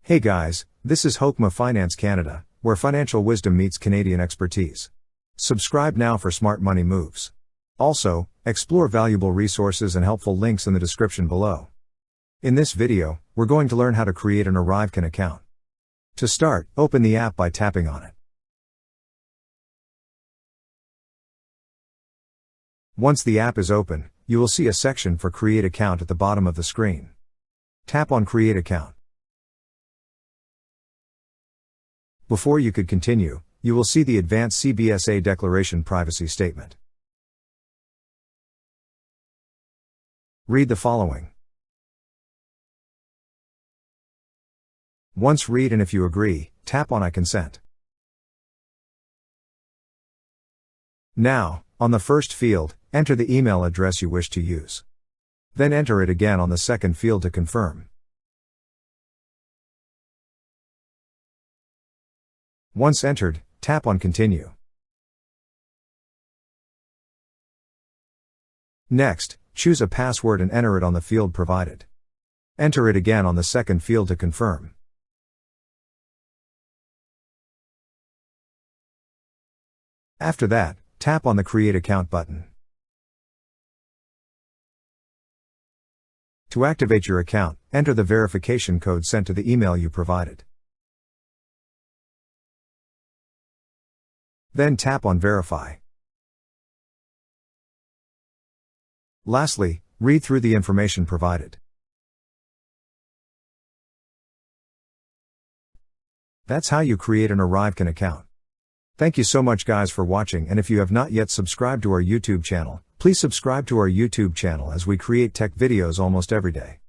Hey guys, this is Hokma Finance Canada, where financial wisdom meets Canadian expertise. Subscribe now for smart money moves. Also, explore valuable resources and helpful links in the description below. In this video, we're going to learn how to create an ArriveCAN account. To start, open the app by tapping on it. Once the app is open, you will see a section for Create Account at the bottom of the screen. Tap on Create Account. Before you could continue, you will see the Advanced CBSA Declaration Privacy Statement. Read the following. Once read and if you agree, tap on I consent. Now, on the first field, enter the email address you wish to use. Then enter it again on the second field to confirm. Once entered, tap on Continue. Next, choose a password and enter it on the field provided. Enter it again on the second field to confirm. After that, tap on the Create Account button. To activate your account, enter the verification code sent to the email you provided. Then tap on Verify. Lastly, read through the information provided. That's how you create an ArriveCAN account. Thank you so much guys for watching, and if you have not yet subscribed to our YouTube channel, please subscribe to our YouTube channel as we create tech videos almost every day.